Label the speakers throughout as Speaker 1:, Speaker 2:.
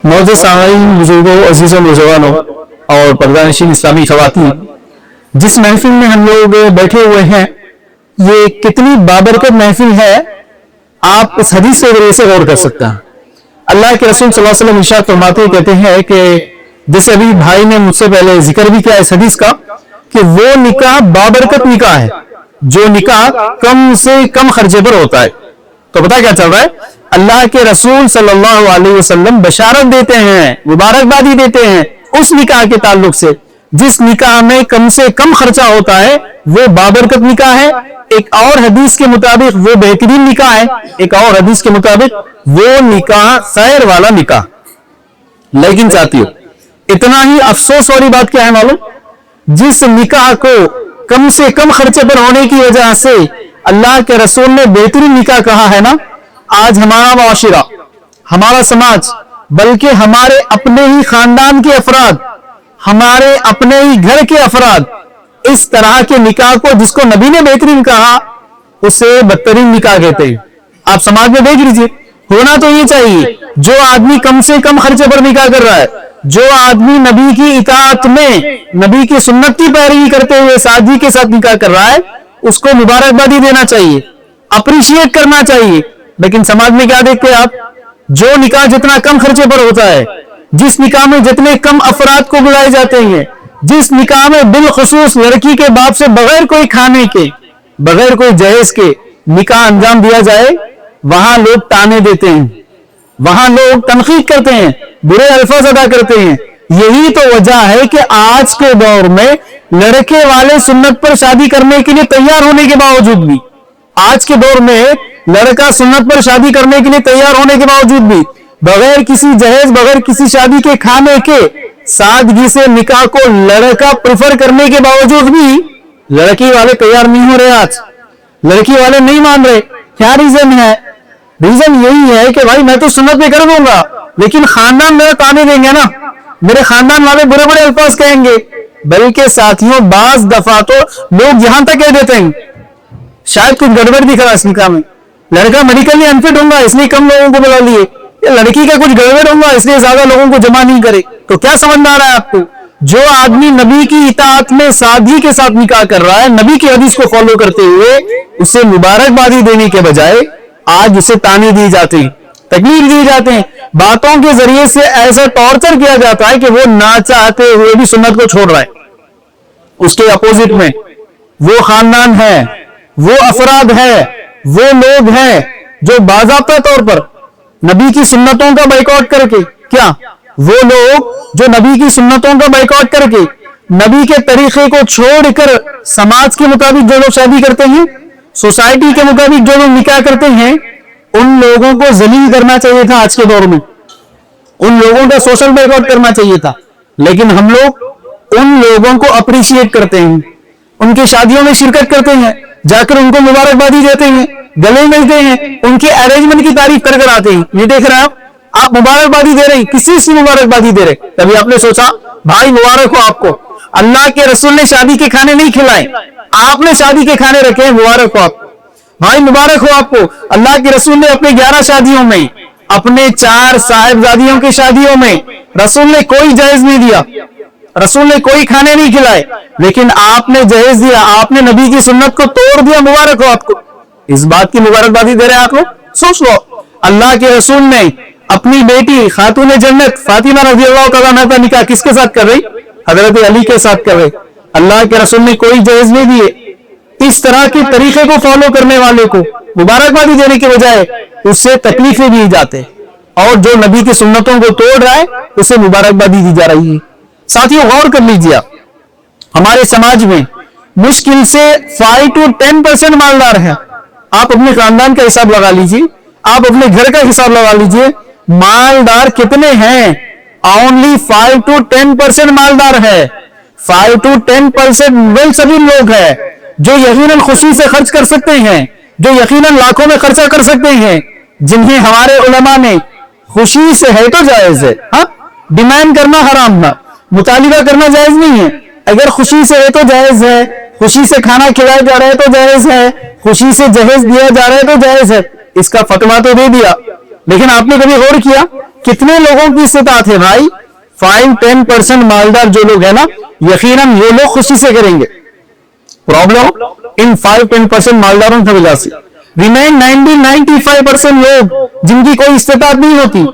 Speaker 1: मोअज़्ज़ज़ सामीईन, बुजुर्गों, अजीज़ों, नौजवानों और पर्दानशीन इस्लामी ख़वातीन, जिस महफिल में हम लोग बैठे हुए हैं, ये कितनी बाबरकत महफिल है, आप इस हदीस के जरिए से गौर कर सकते हैं। अल्लाह के रसूल सल्लल्लाहु अलैहि वसल्लम इरशाद फरमाते कहते हैं कि जैसे अभी भाई ने मुझसे पहले जिक्र भी किया इस हदीस का, कि वो निकाह बाबरकत निकाह है जो निकाह कम से कम खर्चे पर होता है। तो पता क्या चल रहा है, अल्लाह के रसूल सल्लल्लाहु अलैहि वसल्लम बशारत देते हैं, मुबारकबादी देते हैं उस निकाह के ताल्लुक से जिस निकाह में कम से कम खर्चा होता है, वो बाबरकत निकाह है। एक और हदीस के मुताबिक वो बेहतरीन निकाह है, एक और हदीस के मुताबिक वो निकाह खैर वाला निकाह। लेकिन साथियों, इतना ही अफसोस वाली बात क्या है मालूम, जिस निकाह को कम से कम खर्चे पर होने की वजह से अल्लाह के रसूल ने बेहतरीन निकाह कहा है ना, आज हमारा माशिरा, हमारा समाज, बल्कि हमारे अपने ही खानदान के अफराद, हमारे अपने ही घर के अफराद इस तरह के निकाह को जिसको नबी ने बेहतरीन कहा उसे बदतरीन निकाह कहते हैं। आप समाज में देख लीजिए, होना तो ये चाहिए जो आदमी कम से कम खर्चे पर निकाह कर रहा है, जो आदमी नबी की इताअत में नबी की सुन्नत की पैरवी करते हुए सादगी के साथ निकाह कर रहा है, उसको मुबारकबादी देना चाहिए, अप्रिशिएट करना चाहिए। लेकिन समाज में क्या देखते हैं आप, जो निकाह जितना कम खर्चे पर होता है, जिस निकाह में जितने कम अफराद को बुलाए जाते हैं, जिस निकाह में बिलखुसूस लड़की के बाप से बगैर कोई खाने के, बगैर कोई जहेज के निकाह अंजाम दिया जाए, वहां लोग ताने देते हैं, वहां लोग तनकीद करते हैं, बुरे अल्फाज अदा करते हैं। यही तो वजह है कि आज के दौर में लड़के वाले सुन्नत पर शादी करने के लिए तैयार होने के बावजूद भी, आज के दौर में लड़का सुन्नत पर शादी करने के लिए तैयार होने के बावजूद भी, बगैर किसी जहेज, बगैर किसी शादी के खाने के, सादगी से निकाह को लड़का प्रेफर करने के बावजूद भी लड़की वाले तैयार नहीं हो रहे। आज लड़की वाले नहीं मान रहे। क्या रीजन है? रीजन यही है कि भाई मैं तो सुन्नत पे कर दूंगा, लेकिन खानदान मेरा ताने देंगे ना, मेरे खानदान वाले बुरे बुरे अल्फाज कहेंगे। बल्कि साथियों, बाज दफा तो लोग यहां तक कह देते हैं शायद कुछ गड़बड़ दिख रहा है इस निकाह में, लड़का मेडिकली अनफिट होगा इसलिए कम लोगों को बुला लिए, लड़की का कुछ गड़बड़ होगा इसलिए ज्यादा लोगों को जमा नहीं करे। तो क्या समझ में आ रहा है आपको, जो आदमी नबी की इताअत में सादगी के साथ निकाह कर रहा है, नबी की हदीस को फॉलो करते हुए, उसे मुबारकबादी देने के बजाय आज उसे ताने दी जाती है, तकलीफ दी जाते हैं, बातों के जरिए से ऐसा टॉर्चर किया जाता है कि वो ना चाहते हुए भी सुन्नत को छोड़ रहा है। उसके अपोजिट में वो खानदान है, वो अफराद है, वो लोग हैं जो बाज़ाब्ता तौर पर नबी की सुन्नतों का बाइकआउट करके, क्या वो लोग जो नबी की सुन्नतों का बाइकआउट करके नबी के तरीके को छोड़कर समाज के मुताबिक जो लोग शादी करते हैं, सोसाइटी के मुताबिक जो लोग निकाह करते हैं, उन लोगों को जलील करना चाहिए था। आज के दौर में उन लोगों का सोशल बाइकआउट करना चाहिए था, लेकिन हम लोग उन लोगों को अप्रिशिएट करते हैं, उनकी शादियों में शिरकत करते हैं, जाकर उनको मुबारकबादी देते हैं, गले मिलते हैं, उनके अरेंजमेंट की तारीफ कर कर आते हैं। ये देख रहे हैं आप मुबारकबादी दे रहे हैं, किसी से मुबारकबादी दे रहे। तभी आपने सोचा भाई मुबारक हो आपको, अल्लाह के रसूल ने शादी के खाने नहीं खिलाए, आपने शादी के खाने रखे हैं, मुबारक हो आपको भाई, मुबारक हो आपको। अल्लाह के रसूल ने अपने 11 शादियों में, अपने 4 साहिबजादियों की शादियों में रसूल ने कोई जहेज नहीं दिया, रसूल ने कोई खाने नहीं खिलाए, लेकिन आपने जहेज दिया, आपने नबी की सुन्नत को तोड़ दिया, मुबारक हो आपको। इस बात की मुबारकबादी दे रहे हैं आप लोग। सोच लो, अल्लाह के रसूल ने अपनी बेटी खातून जन्नत फातिमा रज़ी अल्लाह तआला अन्हा का निकाह किसके साथ कर रही? हजरत अली के साथ कर रही। अल्लाह के रसूल ने कोई जहेज नहीं दिए। इस तरह के तरीके को फॉलो करने वाले को मुबारकबादी देने के बजाय उससे तकलीफें दी जाते, और जो नबी की सुन्नतों को तोड़ रहा है उसे मुबारकबादी दी जा रही है। साथियों, गौर कर लीजिए, हमारे समाज में मुश्किल से 5 to 10% मालदार है। आप अपने खानदान का हिसाब लगा लीजिए, आप अपने घर का हिसाब लगा लीजिए, मालदार कितने हैं? ओनली 5 to 10% मालदार है। 5 to 10% वही सभी लोग हैं जो यकीनन खुशी से खर्च कर सकते हैं, जो यकीनन लाखों में खर्चा कर सकते हैं, जिन्हें हमारे उलमा ने खुशी से है तो जायज है, हाँ, डिमांड करना हराम ना, मुतालिबा करना जायज नहीं है। अगर खुशी से है तो जायज है, खुशी से खाना खिलाया जा रहा है तो जायज है, खुशी से जहेज दिया जा रहा है तो जायज है। इसका फतवा तो दे दिया, लेकिन आपने कभी गौर किया कितने लोगों की इस्तेताअत है भाई? 5-10% मालदार जो लोग हैं ना, यकीनन ये लोग खुशी से करेंगे। प्रॉब्लम इन 5-10% मालदारों की वजह से रिमेन 90-95% लोग जिनकी कोई इस्तेताअत नहीं होती,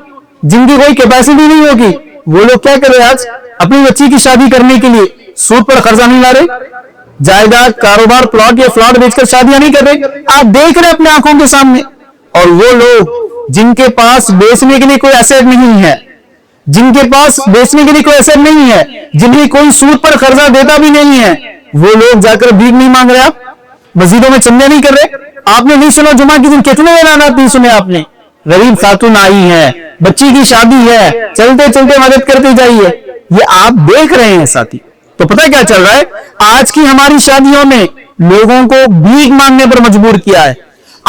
Speaker 1: जिनकी कोई कैपेसिटी नहीं होगी, वो लोग क्या कर रहे हैं? आज अपनी बच्ची की शादी करने के लिए सूद पर कर्जा नहीं ला रहे, जायदाद, कारोबार, प्लॉट या फ्लॉट बेचकर शादियां नहीं कर रहे। आप देख रहे अपने आंखों के सामने। और वो लोग जिनके पास बेचने के लिए कोई एसेट नहीं है, जिनके पास बेचने के लिए कोई एसेट नहीं है, जिन्हें कोई सूद पर कर्जा देता भी नहीं है, वो लोग जाकर भीख नहीं मांग रहे, आप मस्जिदों में चंदे नहीं कर रहे। आपने नहीं सुना जुमा के दिन कितने ऐलानात नहीं सुने आपने? गरीब खातून आई है, बच्ची की शादी है, चलते चलते मदद करते जाइए, ये आप देख रहे हैं साथी। तो पता क्या चल रहा है? आज की हमारी शादियों ने लोगों को भीख मांगने पर मजबूर किया है।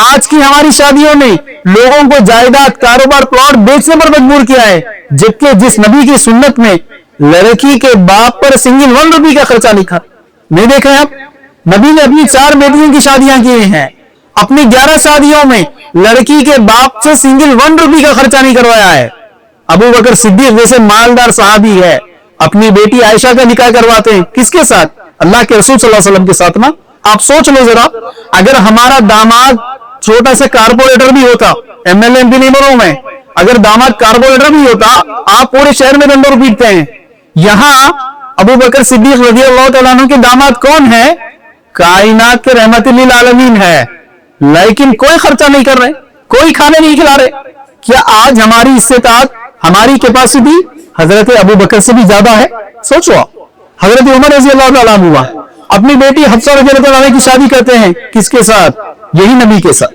Speaker 1: आज की हमारी शादियों ने लोगों को जायदाद, कारोबार, प्लॉट बेचने पर मजबूर किया है, जबकि जिस नबी की सुन्नत में लड़की के बाप पर सिंगल 1 रुपये का खर्चा लिखा, नहीं देख रहे आप? नबी ने अपनी 4 बेटियों की शादियां की हैं, अपनी 11 शादियों में लड़की के बाप से सिंगल 1 रुपये का खर्चा नहीं करवाया है। अबू बकर सिद्दीक जैसे मालदार साहबी है, अपनी बेटी आयशा का निकाह करवाते हैं, किसके साथ? अल्लाह के रसूल सल्लल्लाहु अलैहि वसल्लम के साथ ना। आप सोच लो जरा, अगर हमारा दामाद छोटा सा कारपोरेटर भी होता, एमएलए एमपी नहीं बोलूं मैं, अगर दामाद कारपोरेटर भी होता, आप पूरे शहर में दंडोर पीटते हैं। यहां अबू बकर सिद्दीक रज़ियल्लाहु तआला अन्हु के दामाद कौन है? कायनात के रहमत लिल आलमीन है, लेकिन कोई खर्चा नहीं कर रहे, कोई खाने नहीं खिला रहे। क्या आज हमारी इस्तेताअत, हमारी कैपेसिटी हजरत अबू बकर से भी ज्यादा है? सोचो आप। हजरत उमर रज़ियल्लाहु तआला अन्हु अपनी बेटी हफ्सा रज़ियल्लाहु तआला अन्हा की शादी करते हैं, किसके साथ? यही नबी के साथ,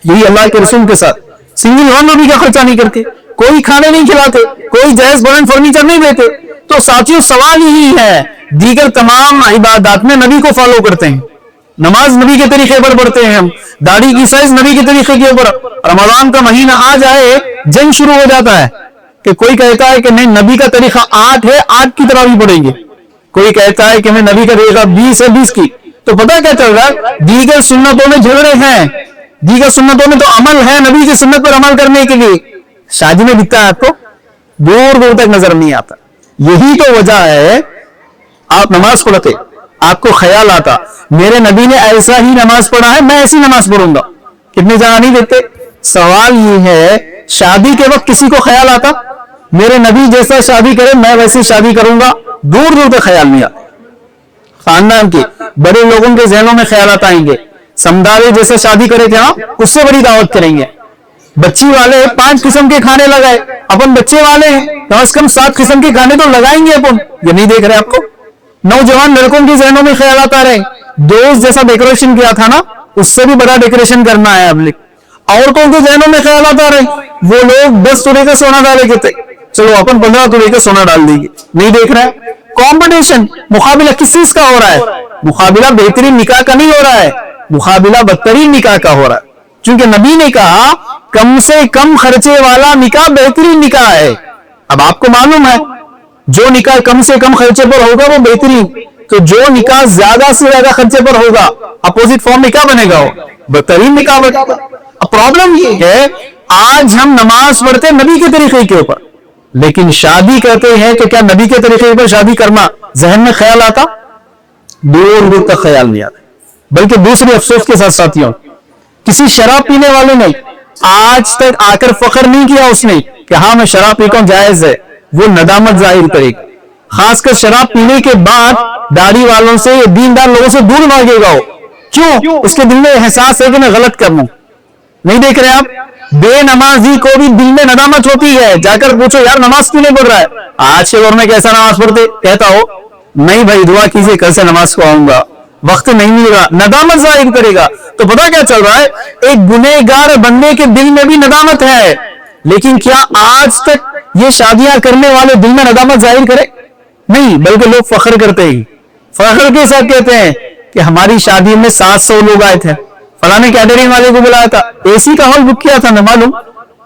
Speaker 1: यही अल्लाह के रसूल के साथ। सिंगल 1 रुपये का खर्चा नहीं करते, कोई खाने नहीं खिलाते, कोई जहेज बरन फर्नीचर नहीं देते। तो साथियों सवाल यही है, दीगर तमाम इबादत में नबी को फॉलो करते हैं, नमाज नबी के तरीके पर पढ़ते हैं हम, दाढ़ी की साइज नबी के तरीके के ऊपर। रमजान का महीना आ जाए, जंग शुरू हो जाता है कि कोई कहता है कि नहीं नबी का तरीका 8 है, 8 की तरह भी पढ़ेंगे। कोई कहता है कि मैं नबी का तरीका 20 है, 20 की। तो पता क्या चल रहा है? दीगर सुन्नतों में झगड़े हैं, दीगर सुन्नतों में तो अमल है, नबी की सुन्नत पर अमल करने के लिए। शादी में दिखता है आपको, दूर दूर तक नजर नहीं आता। यही तो वजह है, आप नमाज पढ़ते, आपको ख्याल आता मेरे नबी ने ऐसा ही नमाज पढ़ा है, मैं ऐसी नमाज पढ़ूंगा। कितनी जगह नहीं देते। सवाल ये है, शादी के वक्त किसी को ख्याल आता मेरे नबी जैसा शादी करे मैं वैसी शादी करूंगा? दूर दूर तक ख्याल नहीं आता। खानदान के बड़े लोगों के जहनों में ख्याल आएंगे, समदावे जैसा शादी करे थे, उससे बड़ी दावत करेंगे। बच्ची वाले 5 किस्म के खाने लगाए, अपन बच्चे वाले हैं, कम से कम 7 किस्म के खाने तो लगाएंगे अपन। ये नहीं देख रहे आपको? नौजवान लड़कों के जहनों में ख्याल आता रहे, दोस्त जैसा डेकोरेशन किया था ना, उससे भी बड़ा डेकोरेशन करना है अब। औरतों के जहनों में ख्याल आता रहे, वो लोग 10 तोले का सोना डाले के थे, चलो अपन 15 तोले का सोना डाल देंगे। नहीं देख रहा है? कंपटीशन, मुकाबला किस चीज का हो रहा है? मुकाबला बेहतरीन निकाह का नहीं हो रहा है, मुकाबला बदतरीन निकाह का हो रहा है। क्योंकि नबी ने कहा कम से कम खर्चे वाला निकाह बेहतरीन निकाह है। अब आपको मालूम है जो निकाह कम से कम खर्चे पर होगा वो बेहतरीन, तो जो निकाह ज्यादा से ज्यादा खर्चे पर होगा अपोजिट फॉर्म में क्या बनेगा? वो बदतरीन निकाह बनेगा। अब प्रॉब्लम ये है, आज हम नमाज पढ़ते नबी के तरीके के ऊपर, लेकिन शादी करते हैं तो क्या नबी के तरीके पर शादी करना जहन में ख्याल आता? दूर दूर तक ख्याल नहीं आता। बल्कि दूसरे अफसोस के साथ साथियों, किसी शराब पीने वाले ने आज तक आकर फख्र नहीं किया उसने कि हाँ मैं शराब पीता हूं, जायज है, वो नदामत जाहिर करेगा। खासकर शराब पीने के बाद दाढ़ी वालों से, दीनदार लोगों से दूर भागेगा वो। क्यों? उसके दिल में एहसास है कि मैं गलत कर लूं। नहीं देख रहे आप? बेनमाजी को भी दिल में नदामत होती है, जाकर पूछो यार नमाज क्यों नहीं पढ़ रहा है? आज के दौर में कैसा नमाज पढ़ते? कहता हो नहीं भाई दुआ कीजिए कल से नमाज को आऊंगा, वक्त नहीं मिल रहा, नदामत जाहिर करेगा। तो पता क्या चल रहा है? एक गुनहगार बंदे के दिल में भी नदामत है, लेकिन क्या आज तक ये शादियां करने वाले दिल में नदामत जाहिर करे? नहीं, बल्कि लोग फख्र करते ही, फख्र के साथ कहते हैं कि हमारी शादी में 700 लोग आए थे, फलाने कैटरिंग वाले को बुलाया था, एसी का हॉल बुक किया था, न मालूम।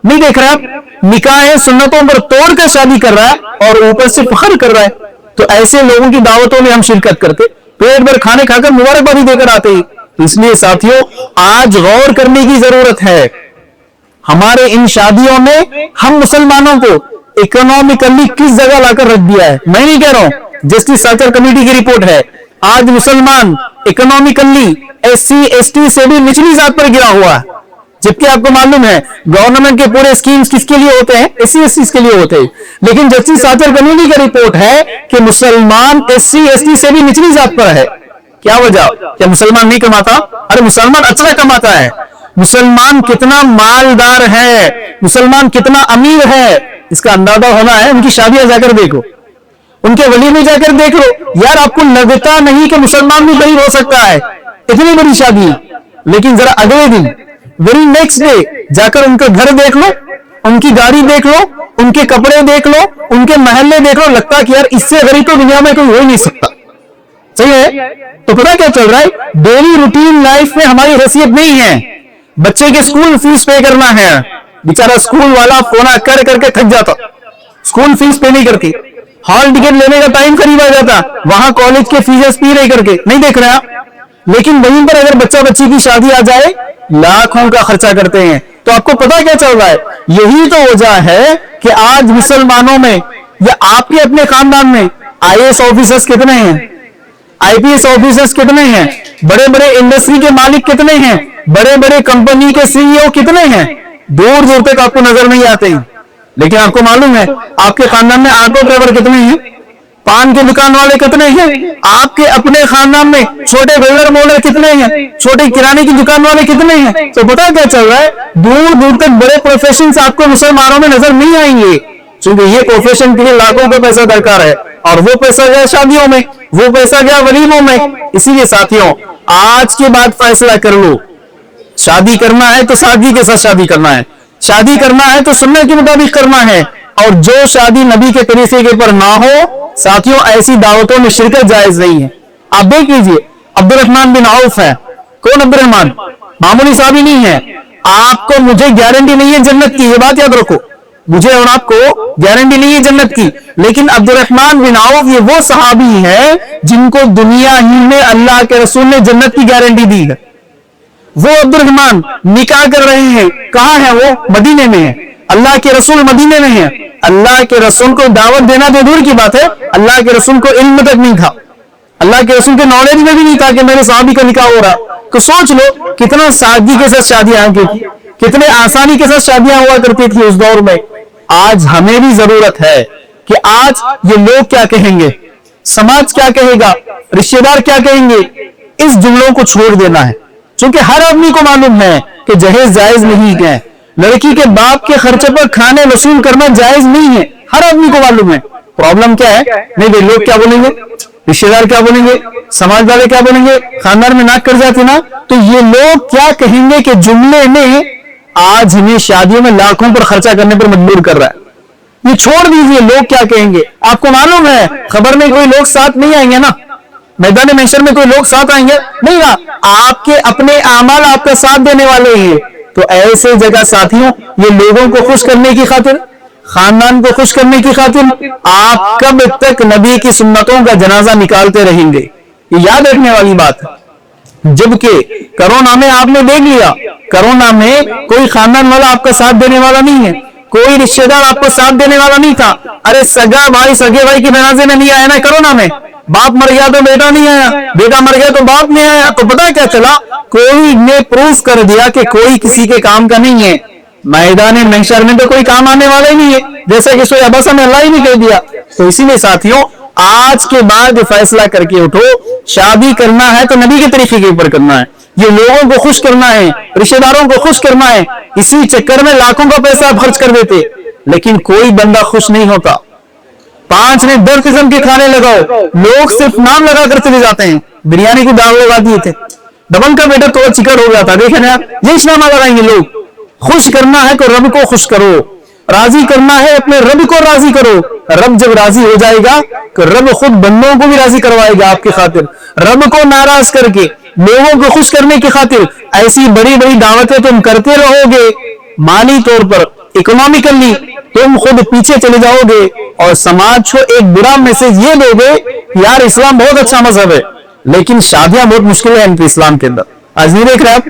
Speaker 1: नहीं देख रहे आप? निकाह सुन्नतों पर तोड़कर शादी कर रहा है और ऊपर से फख्र कर रहा है। तो ऐसे लोगों की दावतों में हम शिरकत करते, पेट भर खाने खाकर मुबारकबादी देकर आते ही। इसलिए साथियों आज गौर करने की जरूरत है। हमारे इन शादियों में हम मुसलमानों को इकोनॉमिकली किस जगह लाकर रख दिया है। मैं नहीं कह रहा हूं, जस्टिस साचर कमेटी की रिपोर्ट है, आज मुसलमान इकोनॉमिकली एससी एसटी से भी निचली जात पर गिरा हुआ है। जबकि आपको मालूम है गवर्नमेंट के पूरे स्कीम्स किसके लिए होते हैं, एससी एसटी के लिए होते हैं। लेकिन जस्टिस साचर कमेटी की रिपोर्ट है कि मुसलमान एससी एसटी से भी निचली जात पर है। क्या वजह? क्या मुसलमान नहीं कमाता? अरे मुसलमान अच्छा कमाता है। मुसलमान कितना मालदार है, मुसलमान कितना अमीर है, इसका अंदाजा होना है उनकी शादियां जाकर देखो, उनके वली में जाकर देख लो। यार आपको लगता नहीं कि मुसलमान भी गरीब हो सकता है, इतनी बड़ी शादी। लेकिन जरा अगले दिन वेरी नेक्स्ट डे जाकर उनका घर देख लो, उनकी गाड़ी देख लो, उनके कपड़े देख लो, उनके महल्ले देख लो, लगता है कि यार इससे गरीब तो दुनिया में कोई हो ही नहीं सकता। सही है? तो पता क्या चल रहा है, डेली रूटीन लाइफ में हमारी हैसियत नहीं है। बच्चे के स्कूल फीस पे करना है, बेचारा स्कूल वाला फोन कर करके थक जाता, स्कूल फीस पे नहीं करके, हॉल टिकट लेने का टाइम करीब आ जाता, वहां कॉलेज के फीस पे नहीं करके, नहीं देख रहे आप। लेकिन वहीं पर अगर बच्चा बच्ची की शादी आ जाए, लाखों का खर्चा करते हैं। तो आपको पता क्या चल रहा है, यही तो वजह है कि आज मुसलमानों में या आपके अपने खानदान में आईएएस ऑफिसर्स कितने हैं, आईपीएस ऑफिसर्स कितने हैं, बड़े बड़े इंडस्ट्री के मालिक कितने हैं, बड़े बड़े कंपनी के सीईओ कितने हैं, दूर दूर तक आपको नजर नहीं आते हैं। लेकिन आपको मालूम है आपके खानदान में ऑटो ड्राइवर कितने हैं, पान के दुकान वाले कितने हैं, आपके अपने खानदान में छोटे बिल्डर मोल्डर कितने हैं, छोटे किराने की दुकान वाले कितने हैं। तो पता क्या चल रहा है, दूर दूर तक बड़े प्रोफेशन आपको मुसलमानों में नजर नहीं आएंगे, क्योंकि ये प्रोफेशन के लिए लाखों का पैसा दरकार है, और वो पैसा गया शादियों में, वो पैसा गया वलीमों में। इसीलिए साथियों आज के बाद फैसला कर लो, शादी करना है तो सादगी के साथ शादी करना है, शादी करना है तो सुन्नत के मुताबिक करना है। और जो शादी नबी के तरीके के पर ना हो, साथियों ऐसी दावतों में शिरकत जायज नहीं है। आप देख लीजिए अब्दुर्रहमान बिन औफ है, कौन अब्दुर्रहमान, मामूली साहब ही नहीं है। आपको मुझे गारंटी नहीं है जन्नत की, ये बात याद रखो, मुझे और आपको गारंटी नहीं है जन्नत की। लेकिन अब्दुर्रहमान बिन औफ ये वो सहाबी है जिनको दुनिया ही में अल्लाह के रसूल ने जन्नत की गारंटी दी है। वो अब्दुर्रहमान निकाह कर रहे हैं, कहां है वो? मदीने में है। अल्लाह के रसूल मदीने में है। अल्लाह के रसूल को दावत देना तो दूर की बात है, अल्लाह के रसूल को इल्म तक नहीं था, अल्लाह के रसूल के नॉलेज में भी नहीं था कि मेरे साहबी का निकाह हो रहा। तो सोच लो कितना सादगी के साथ शादियां की, कितने आसानी के साथ शादियां हुआ करती थी उस दौर में। आज हमें भी जरूरत है कि आज ये लोग क्या कहेंगे, समाज क्या कहेगा, रिश्तेदार क्या कहेंगे, इस जुमलों को छोड़ देना है। क्योंकि हर आदमी को मालूम है कि जहेज जायज नहीं है, लड़की के बाप के खर्चे पर खाने वसूल करना जायज नहीं है, हर आदमी को मालूम है। प्रॉब्लम क्या है, नहीं भाई लोग क्या बोलेंगे, रिश्तेदार क्या बोलेंगे, समाज वाले क्या बोलेंगे, खानदान में नाक कर जाती ना, तो ये लोग क्या कहेंगे कि जुमले में आज हमें शादियों में लाखों पर खर्चा करने पर मजबूर कर रहा है। ये छोड़ दीजिए लोग क्या कहेंगे। आपको मालूम है खबर में कोई लोग साथ नहीं आएंगे ना, मैदान महशर में कोई लोग साथ आएंगे नहीं ना, आपके अपने आमाल आपका साथ देने वाले हैं। तो ऐसे जगह साथियों ये लोगों को खुश करने की खातिर, खानदान को खुश करने की खातिर आप कब तक नबी की सुन्नतों का जनाजा निकालते रहेंगे, ये याद रखने वाली बात है। जबकि कोरोना में आपने देख लिया, कोरोना में कोई खानदान वाला आपका साथ देने वाला नहीं है, कोई रिश्तेदार आपको साथ देने वाला नहीं था। अरे सगा भाई सगे भाई के जनाजे में नहीं आया ना कोरोना में, बाप मर गया तो बेटा नहीं आया, बेटा मर गया तो बाप नहीं आया। तो पता क्या चला, कोई ने प्रूफ कर दिया कि कोई किसी के काम का नहीं है। मैदान महशर में तो कोई काम आने वाला ही नहीं है, जैसा कि सोया बस हमें अल्लाह ही नहीं कह दिया। तो इसीलिए साथियों आज के बाद फैसला करके उठो, शादी करना है तो नबी के तरीके के ऊपर करना है, ये लोगों को खुश करना है, रिश्तेदारों को खुश करना है। इसी चक्कर में लाखों का पैसा खर्च कर देते, लेकिन कोई बंदा खुश नहीं होता। 5 ने 10 किस्म के खाने लगाओ, लोग सिर्फ नाम लगा कर चले जाते हैं। बिरयानी की दाल लगा दिए थे, दबंग का बेटा थोड़ा चिकन हो गया था, देखे ना आप, ये नाम लगाएंगे लोग। खुश करना है तो रब को खुश करो, राजी करना है अपने रब को राजी करो। रब जब राजी हो जाएगा तो रब खुद बंदों को भी राजी करवाएगा आपकी खातिर। रब को नाराज करके लोगों को खुश करने की खातिर ऐसी बड़ी बड़ी दावतें तुम करते रहोगे, माली तौर पर, इकोनॉमिकली तुम खुद पीछे चले जाओगे और समाज को एक बुरा मैसेज ये दोगे, यार इस्लाम बहुत अच्छा मजहब है लेकिन शादियां बहुत मुश्किल है इनके इस्लाम के अंदर। आज नहीं देख रहे आप,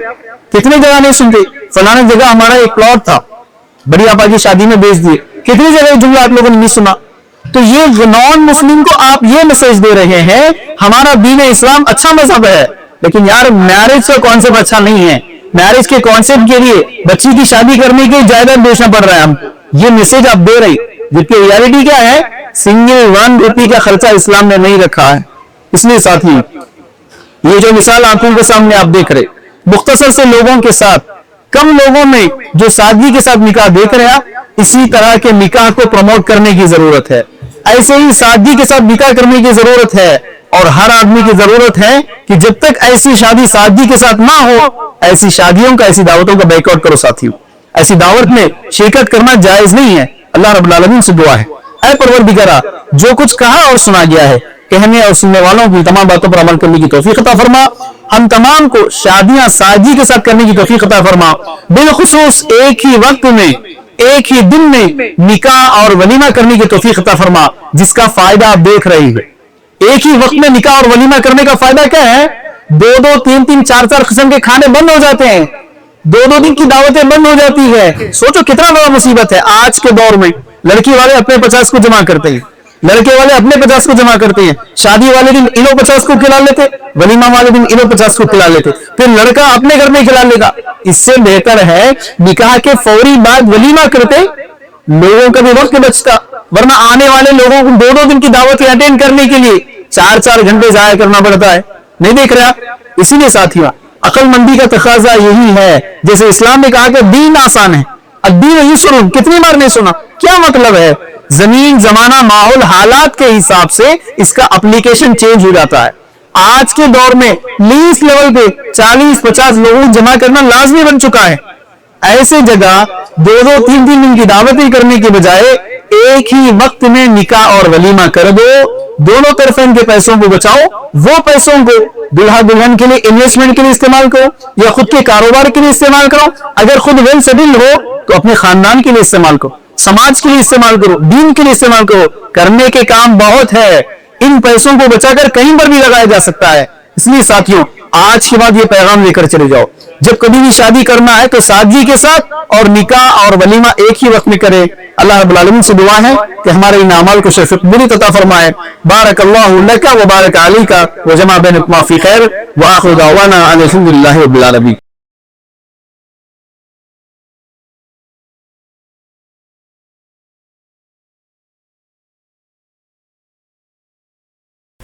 Speaker 1: कितने जगह नहीं सुनते, फलाना जगह हमारा एक प्लॉट था, बड़ी आपा की शादी में बेच दिए। कितनी जगह जुमला आप लोगों ने नहीं सुना। तो ये नॉन मुस्लिम को आप ये मैसेज दे रहे हैं हमारा दीन इस्लाम अच्छा मजहब है, लेकिन यार मैरिज का कॉन्सेप्ट अच्छा नहीं है। मैरिज के कॉन्सेप्ट के लिए बच्ची की शादी करने के जायदाद बेचना पड़ रहा है हम, ये मैसेज आप दे रहे, जबकि रियलिटी क्या है, सिंगल 1 रुपये का खर्चा इस्लाम ने नहीं रखा है। इसलिए साथी ये जो मिसाल आंखों के सामने आप देख रहे, मुख्तसर से लोगों के साथ, कम लोगों में जो सादगी के साथ निकाह देख रहे हैं, इसी तरह के निकाह को प्रमोट करने की जरूरत है। ऐसे ही सादगी के साथ निकाह करने की जरूरत है, और हर आदमी की जरूरत है कि जब तक ऐसी शादी सादगी के साथ ना हो, ऐसी शादियों का, ऐसी दावतों का बैकआउट करो साथियों। ऐसी दावत में शिरकत करना जायज नहीं है। अल्लाह रब्बुल आलमीन से दुआ है, ऐ परवरदिगारा, जो कुछ कहा और सुना गया है, कहने और सुनने वालों की तमाम बातों पर अमल करने की तौफीक अता फरमा। हम तमाम को शादियां सादगी के साथ करने की तौफीक अता फरमा। बिलखुसूस एक ही वक्त में, एक ही दिन में निकाह और वलीमा करने की तौफीक अता फरमा, जिसका फायदा आप देख रहे हैं। एक ही वक्त में निकाह और वलीमा करने का फायदा क्या है? 2-2, 3-3, 4-4 किस्म के खाने बंद हो जाते हैं, 2-2 दिन की दावतें बंद हो जाती है। सोचो कितना बड़ा मुसीबत है। आज के दौर में लड़की वाले अपने 50 को जमा करते हैं, लड़के वाले अपने 50 को जमा करते हैं। शादी वाले दिन इनो 50 को खिला लेते, वलीमा वाले दिन इनो 50 को खिला लेते, फिर लड़का अपने घर में खिला लेगा। इससे बेहतर है निकाह के फौरी बाद वलीमा करते, लोगों का भी वक्त बचता। वरना आने वाले लोगों को 2-2 दिन की दावतें अटेंड करने के लिए 4-4 घंटे जाया करना पड़ता है। नहीं देख रहा? इसीलिए साथियों, अक्लमंदी का तकाजा यही है। जैसे इस्लाम ने कहा कि दीन आसान है, अद्दीन युस्रुन, कितनी बार नहीं सुना? क्या मतलब है? जमीन, जमाना, माहौल, हालात के हिसाब से इसका एप्लीकेशन चेंज हो जाता है। आज के दौर में लीस्ट लेवल पे 40-50 लोगों जमा करना लाजमी बन चुका है। ऐसे जगह 2-2, 3-3 दिन की दावतें करने के बजाय एक ही वक्त में निकाह और वलीमा कर दो। दोनों तरफ इनके पैसों को बचाओ, वो पैसों को दुल्हा दुल्हन के लिए इन्वेस्टमेंट के लिए इस्तेमाल करो या खुद के कारोबार के लिए इस्तेमाल करो। अगर खुद वेल सेटल हो तो अपने खानदान के लिए इस्तेमाल करो, समाज के लिए इस्तेमाल करो, दीन के लिए इस्तेमाल करो। करने के काम बहुत है, इन पैसों को बचाकर कहीं पर भी लगाया जा सकता है। इसलिए साथियों, आज के बाद ये पैगाम लेकर चले जाओ, जब कभी भी शादी करना है तो सादगी के साथ और निकाह और वलीमा एक ही वक्त में करें। अल्लाह रब्बुल आलमीन से दुआ है कि हमारे इन अमाल को शफ़ कबूलियत अता फरमाए। बारकल्लाहु लका व बारक अलैका व जमा बैनकुमा फी खैर व आखिरु दावाना अल्हम्दुलिल्लाहि रब्बिल आलमीन।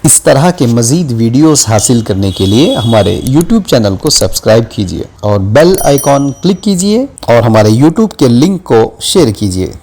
Speaker 2: इस तरह के मज़ीद वीडियोस हासिल करने के लिए हमारे YouTube चैनल को सब्सक्राइब कीजिए और बेल आइकॉन क्लिक कीजिए और हमारे YouTube के लिंक को शेयर कीजिए।